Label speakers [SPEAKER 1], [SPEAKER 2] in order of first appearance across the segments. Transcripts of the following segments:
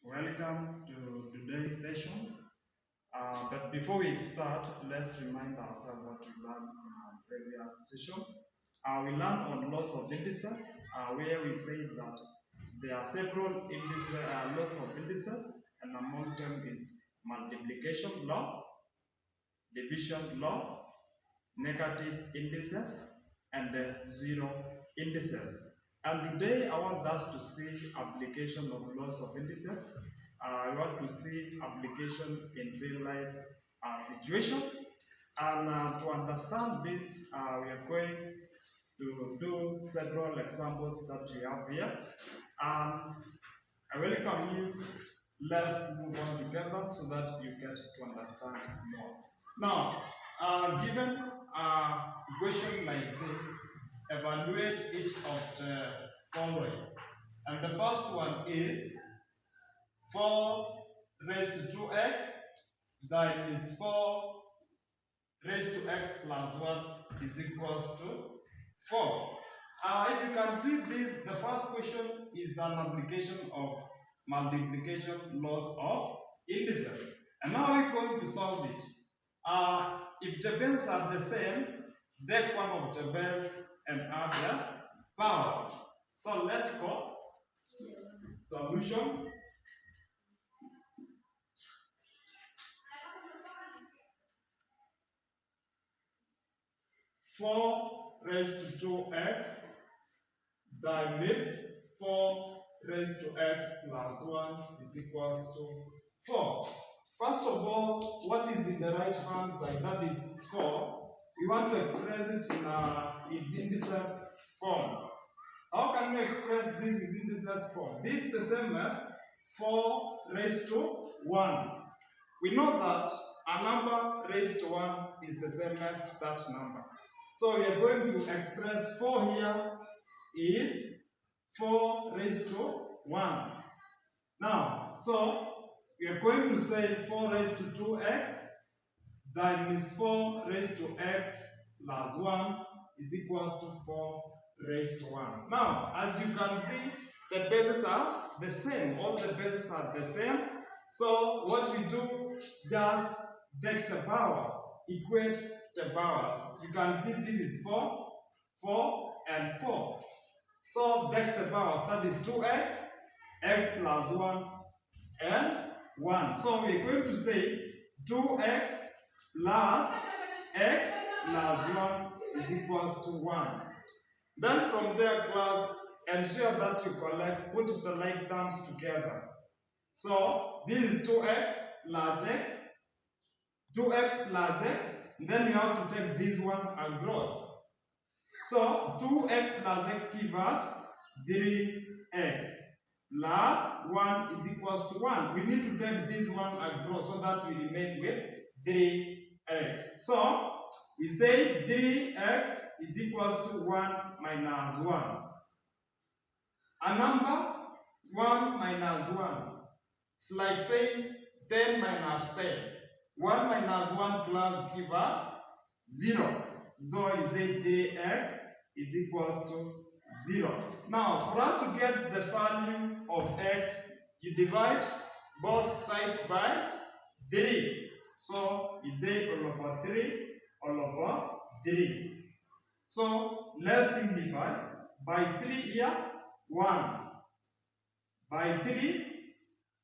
[SPEAKER 1] Welcome to today's session. But before we start, let's remind ourselves what we learned in our previous session. We learned on laws of indices, where we say that there are several laws of indices, and among them is multiplication law, division law, negative indices, and zero indices. And today I want us to see application of laws of indices. I want to see application in real life situation. And to understand this, we are going to do several examples that we have here. I welcome you. Let's move on together so that you get to understand more. Now, given a question like this, evaluate each of the following. And the first one is 4 raised to 2x, that is 4 raised to x plus 1 is equals to 4. If you can see this, the first question is an application of multiplication laws of indices. And now we're going to solve it. If the bases are the same, take one of the bases and add the powers. So let's go. Solution. Four raised to 2x, that is 4 raised to x plus 1 is equals to 4. First of all, what is in the right hand side? That is 4. We want to express it in indices form. How can we express this in indices form? This is the same as 4 raised to 1. We know that a number raised to 1 is the same as that number. So we are going to express 4 here is 4 raised to 1. Now, so we are going to say 4 raised to 2x, that means 4 raised to x plus 1 is equals to 4 raised to 1. Now, as you can see, the bases are the same. All the bases are the same. So what we do, just take the powers, equate the powers. You can see this is 4, 4, and 4. So take the powers, that is 2x, x plus 1, and 1. So we're going to say 2x plus x plus 1 is equals to 1. Then from there, class, ensure that you put the like terms together. So this is 2x plus x, 2x plus x, then you have to take this one across. So 2x plus x gives us 3x plus 1 is equals to 1. We need to take this one across so that we remain with 3x. So we say 3x is equals to 1 minus 1. A number 1 minus 1. It's like saying 10 minus 10. 1 minus 1 plus gives us 0. So you say 3x is equals to 0. Now, for us to get the value of x, you divide both sides by 3. So you say all over 3, all over 3. So let's simplify. By 3 here, 1. By 3,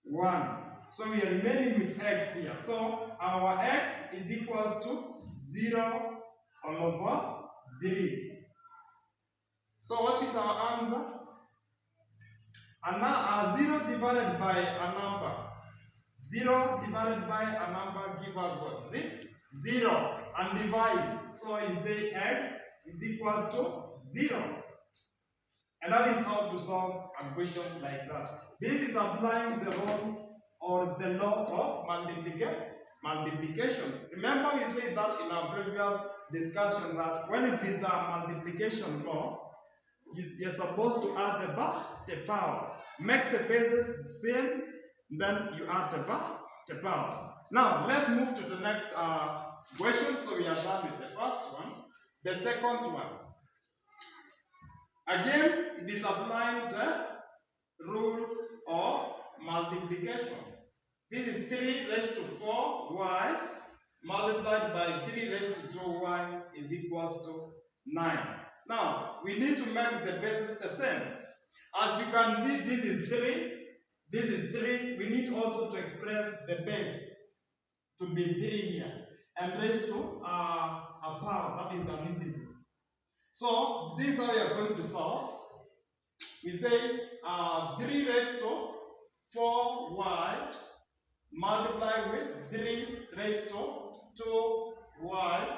[SPEAKER 1] 1. So we are remaining with x here. So our x is equals to 0 all over 3. So what is our answer? And now 0 divided by a number. 0 divided by a number gives us what? 0. And divide. So you say x is equals to 0. And that is how to solve a question like that. This is applying the rule or the law of multiplication. Remember we said that in our previous discussion that when it is a multiplication law, you're supposed to add the powers. Make the bases the same, then you add the powers. Now, let's move to the next question. So we are done with the first one. The second one. Again, it is applying the rule of multiplication. This is 3 raised to 4y multiplied by 3 raised to 2y is equals to 9. Now, we need to make the bases the same. As you can see, this is 3, this is 3. We need also to express the base to be 3 here and raised to a power, that is the indices. So, this is how we are going to solve. We say 3 raised to 4y multiply with 3 raised to 2y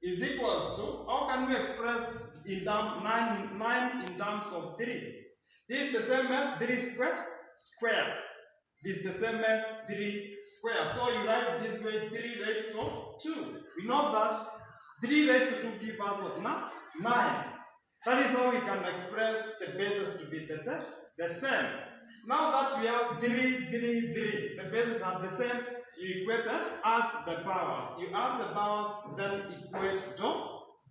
[SPEAKER 1] is equals to, how can we express in terms 9 in terms of 3? This is the same as 3 square. This is the same as 3 square. So you write this way 3 raised to 2. We know that 3 raised to 2 gives us what now? 9. That is how we can express the bases to be the same. Now that we have 3, 3, 3, the bases are the same, you equate and add the powers. You add the powers, then equate to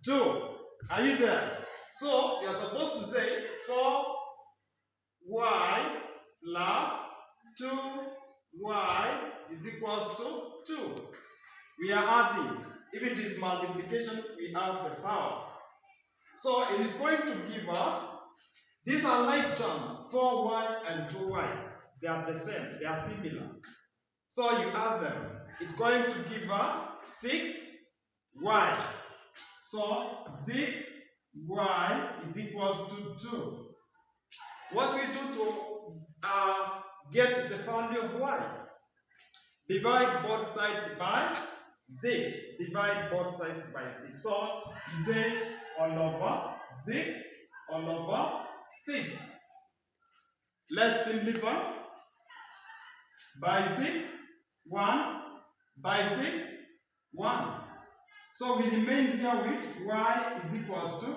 [SPEAKER 1] 2. Are you there? So, you are supposed to say 4y plus 2y is equals to 2. We are adding. If it is multiplication, we add the powers. So, it is going to give us, these are like terms, 4y and 2y. They are the same, they are similar. So you add them. It's going to give us 6y. So 6y is equals to 2. What we do to get the value of y? Divide both sides by 6. Divide both sides by 6. So you say all over 6 all over 6. Let's simplify. By 6, 1. By 6, 1. So we remain here with y is equals to,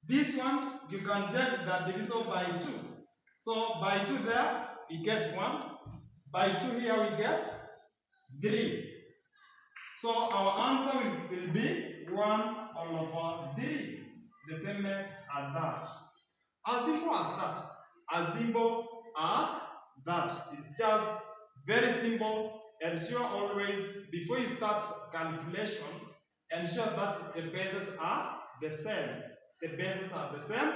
[SPEAKER 1] this one you can check that divisible by 2. So by 2 there we get 1. By 2 here we get 3. So our answer will be 1 all over 3. The same as that. As simple as that. As simple as that. It's just very simple. Ensure always, before you start calculation, ensure that the bases are the same. The bases are the same.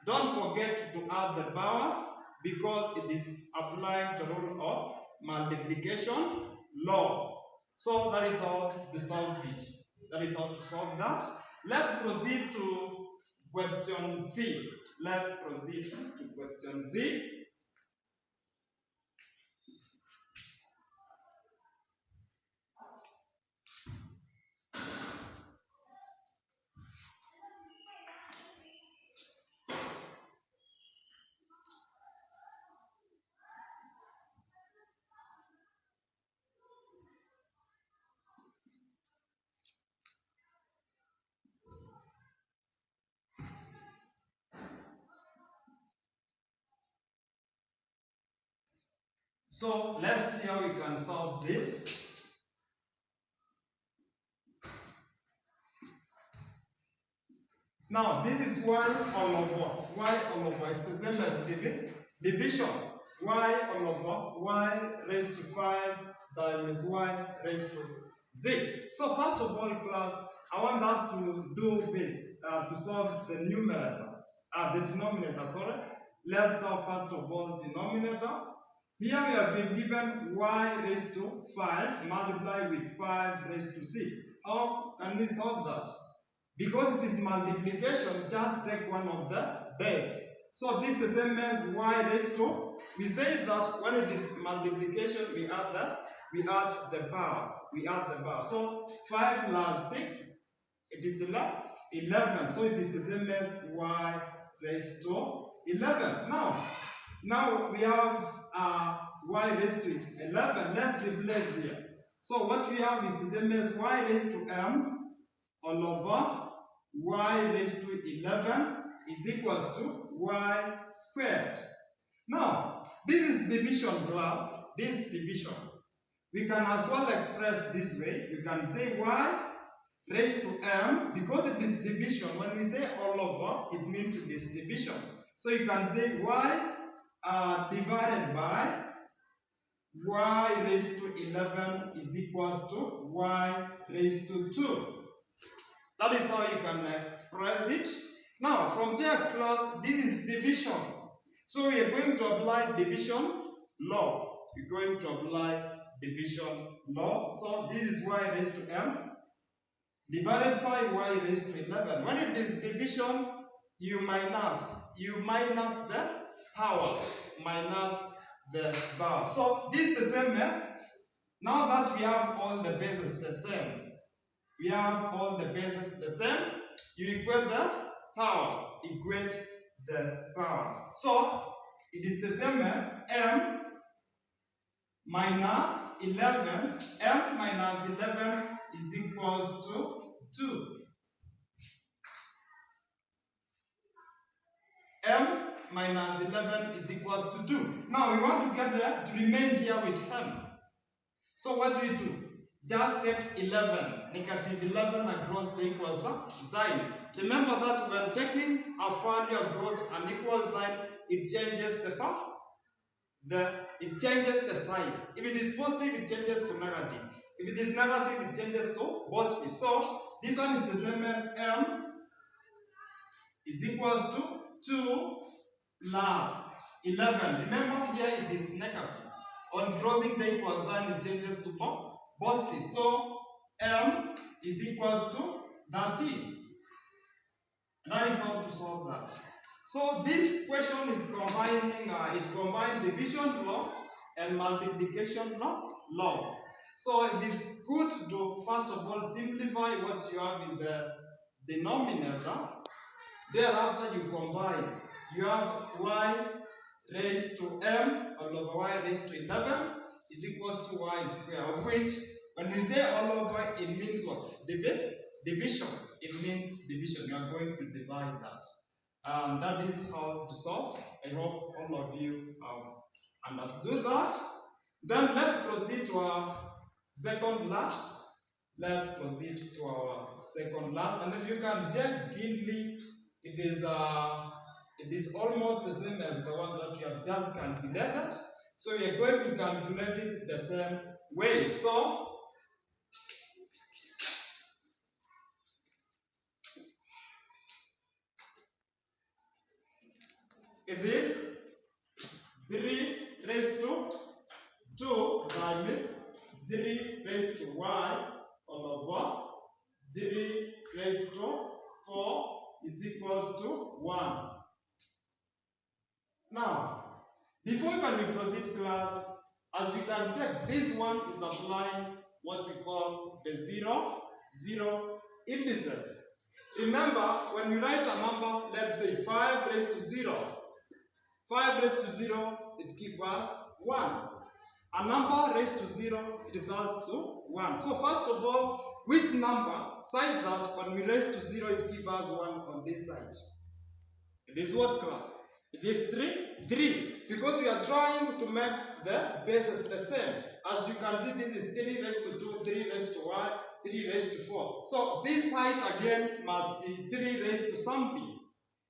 [SPEAKER 1] Don't forget to add the powers because it is applying the rule of multiplication law. So that is how to solve it. That is how to solve that. Let's proceed to question C. Let's proceed to question C. So let's see how we can solve this. Now this is y all over. Y all over is the same as division. Y all over y raised to 5 times y raised to 6. So first of all, class, I want us to do this to solve the numerator, the denominator. Sorry. Let's solve first of all denominator. Here we have been given y raised to 5 multiplied with 5 raised to 6. How can we solve that? Because it is multiplication, just take one of the base. So this is the same as y raised to. We say that when it is multiplication, we add the powers. We add the powers. So 5 plus 6, it is 11. So it is the same as y raised to 11. Now we have y raised to 11. Let's replace here. So what we have is the same as y raised to m all over y raised to 11 is equals to y squared. Now, this is division class. This division. We can as well express this way. We can say y raised to m because it is division. When we say all over, it means it is division. So you can say y divided by y raised to 11 is equals to y raised to 2. That is how you can express it. Now, from there class, this is division. So we are going to apply division law. We're going to apply division law. So this is y raised to m divided by y raised to 11. When it is division, you minus the powers. Minus the power. So this is the same as, now that we have all the bases the same, we have all the bases the same, you equate the powers. Equate the powers. So it is the same as m minus 11. M minus 11 is equals to 2. M minus 11 is equals to 2. Now we want to get there to remain here with m. So what do we do? Just take 11, negative 11 across the equal sign. Remember that when taking a value across an equal sign, it changes the sign. If it is positive, it changes to negative. If it is negative, it changes to positive. So this one is the same as m is equals to 2 plus 11. Remember here it is negative. On crossing the equal sign, it changes to positive. So m is equals to 13. That is how to solve that. So this question is combining, it combines division law and multiplication law. So it is good to first of all simplify what you have in the denominator. Thereafter you combine. You have y raised to m all over y raised to 11 is equals to y squared, of which when we say all over, it means what? Division. It means division. You are going to divide that. And that is how to solve. I hope all of you have understood that. Then let's proceed to our second last. Let's proceed to our second last. And if you can check keenly, it is almost the same as the one that you have just calculated. So we are going to calculate it the same way. So it is 3 raised to 2 times 3 raised to y all over 3 raised to 4 is equals to 1. Now, before we proceed class, as you can check, this one is applying what we call the zero indices. Remember, when we write a number, let's say 5 raised to 0. 5 raised to 0, it gives us 1. A number raised to 0, it results to 1. So first of all, which number, such that when we raise to 0, it gives us 1 on this side? It is what class? It is 3. Because we are trying to make the bases the same. As you can see, this is 3 raised to 2, 3 raised to y, 3 raised to 4. So this height again must be 3 raised to something.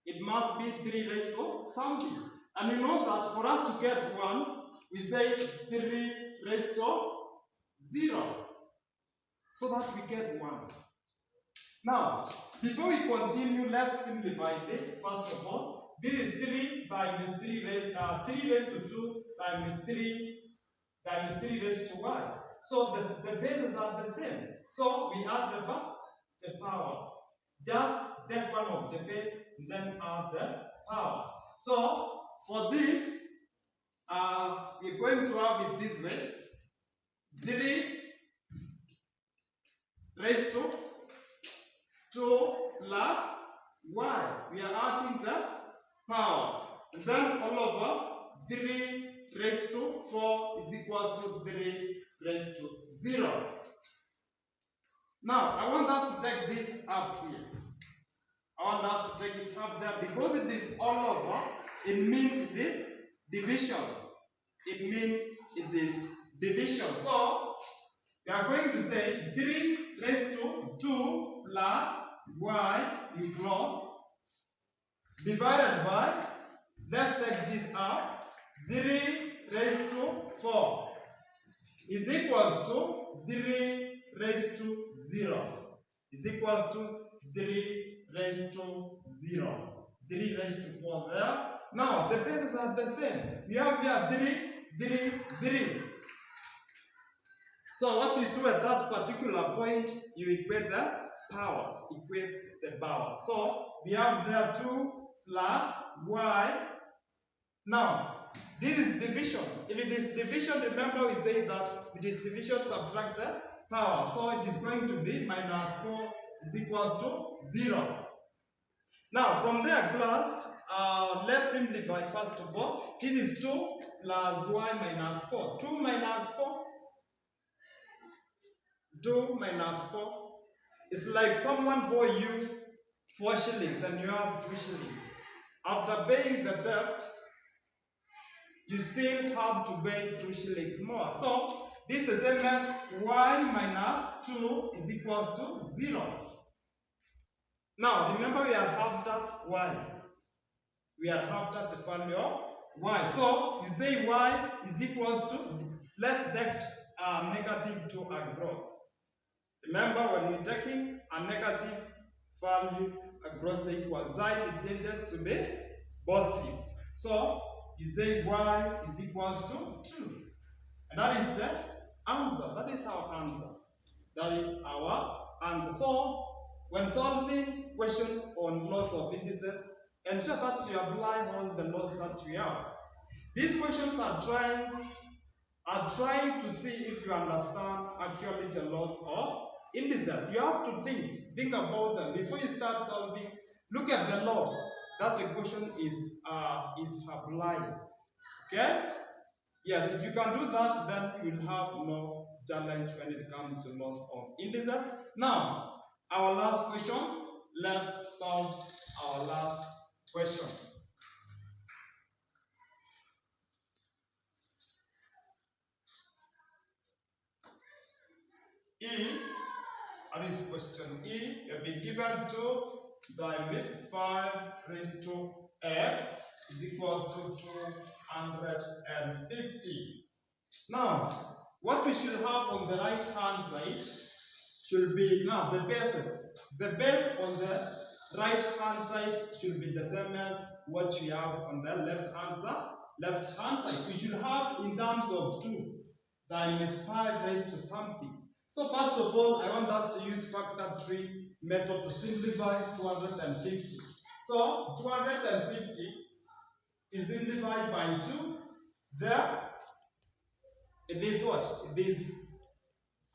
[SPEAKER 1] It must be 3 raised to something. And you know that for us to get 1, we say 3 raised to 0. So that we get 1. Now, before we continue, let's simplify this. First of all, this is 3 times 3 raised to 2 times 3 raised to y. So the bases are the same. So we add the powers. Just take one of the base, then add the powers. So for this, we're going to have it this way. 3 raised to 2 plus y. We are adding the powers. And then all over 3 raised to 4 is equals to 3 raised to 0. Now, I want us to take this up here. I want us to take it up there because it is all over. It means it is division. It means it is division. So, we are going to say 3 raised to 2 plus y equals divided by Let's take this up. 3 raised to 4 is equals to 3 raised to 0 is equals to 3 raised to 0. 3 raised to 4 there. Now the bases are the same. We have here 3, 3, 3. So what you do at that particular point, you equate the powers. Equate the powers. So we have there 2 plus y. Now this is division. If it is division, remember we say that with this division subtract the power. So it is going to be minus 4 is equals to 0. Now from there, class, let's simplify first of all. This is 2 plus y minus 4. 2 minus 4. 2 minus 4. It's like someone owe you 4 shillings and you have 2 shillings. After paying the debt, you still have to pay 2 shillings more. So this is the same as y minus 2 is equals to 0. Now remember we are after y. We are after the value of y. So you say y is equals to, let's take negative 2 across. Remember when we're taking a negative value across the equal side, it changes to be positive. So you say y is equals to 2. And that is the answer. That is our answer. That is our answer. So when solving questions on laws of indices, ensure that you apply all the laws that we have. These questions are trying to see if you understand accurately the laws of indices. You have to think about them before you start solving. Look at the law that the question is applying. Okay? Yes, if you can do that, then you will have no challenge when it comes to laws of indices. Now, our last question. Let's solve our last question. E, that is question E, you have been given to times 5 raised to x is equals to 250. Now, what we should have on the right hand side should be now the bases. The base on the right hand side should be the same as what we have on the left hand side. We should have in terms of 2 times 5 raised to something. So first of all, I want us to use factor tree method to simplify 250. So 250 is simplified by 2. There, it is what? It is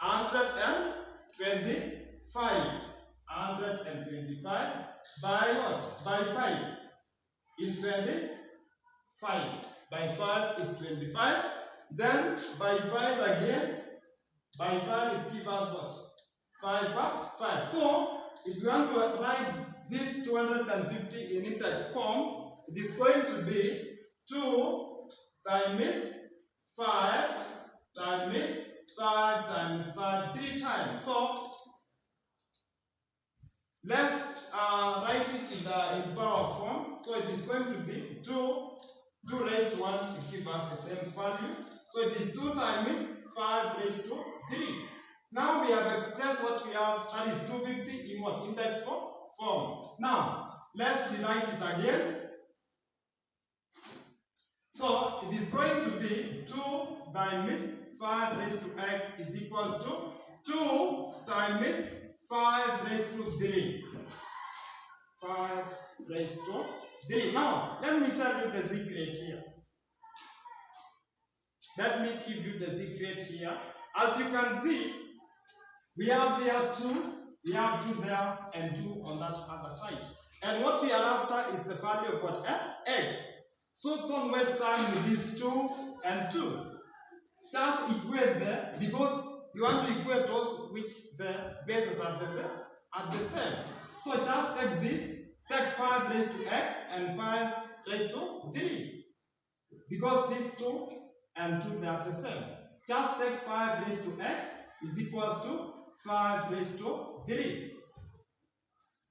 [SPEAKER 1] 125. 125 by what? By 5 is 25. By 5 is 25. Then by 5 again. By 5 it gives us what? 5. So if you want to write this 250 in index form, it is going to be 2 times 5 times 5 times 5 3 times. So let's write it in power form. So it is going to be 2 raised to 1 to give us the same value. So it is 2 times 5 raised to 3. Now we have expressed what we have, that is 250 in what? Index form. Now let's rewrite it again. So it is going to be 2 times 5 raised to x is equals to 2 times 5 raised to 3. 5 raised to 3. Now, let me tell you the secret here. Let me give you the secret here. As you can see, we have here 2, we have 2 there, and 2 on that other side. And what we are after is the value of what? X. So don't waste time with these 2 and 2. Just equate there, because you want to equate those which the bases are the same. So just take this, take 5 raised to x and 5 raised to 3. Because these 2 and 2 they are the same. Just take 5 raised to x is equals to 5 raised to 3.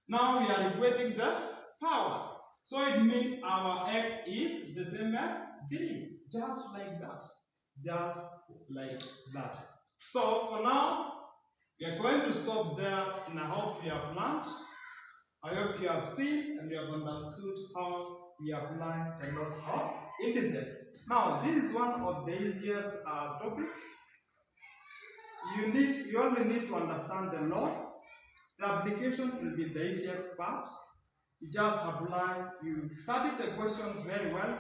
[SPEAKER 1] Now we are equating the powers. So it means our x is the same as 3. Just like that. Just like that. So for now, we are going to stop there, and I hope you have learned. I hope you have seen and you have understood how we apply the laws of indices. Now, this is one of the easiest topics. You only need to understand the laws. The application will be the easiest part. You just apply, you study the question very well,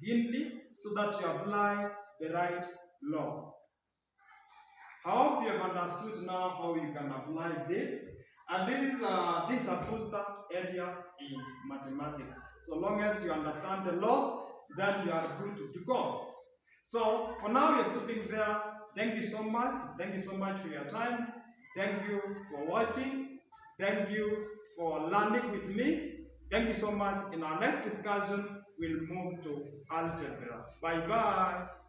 [SPEAKER 1] keenly, so that you apply the right law. I hope you have understood now how you can apply this. And this is a booster area in mathematics. So long as you understand the laws, then you are good to go. So for now, we're stopping there. Thank you so much. Thank you so much for your time. Thank you for watching. Thank you for learning with me. Thank you so much. In our next discussion, we'll move to algebra. Bye-bye.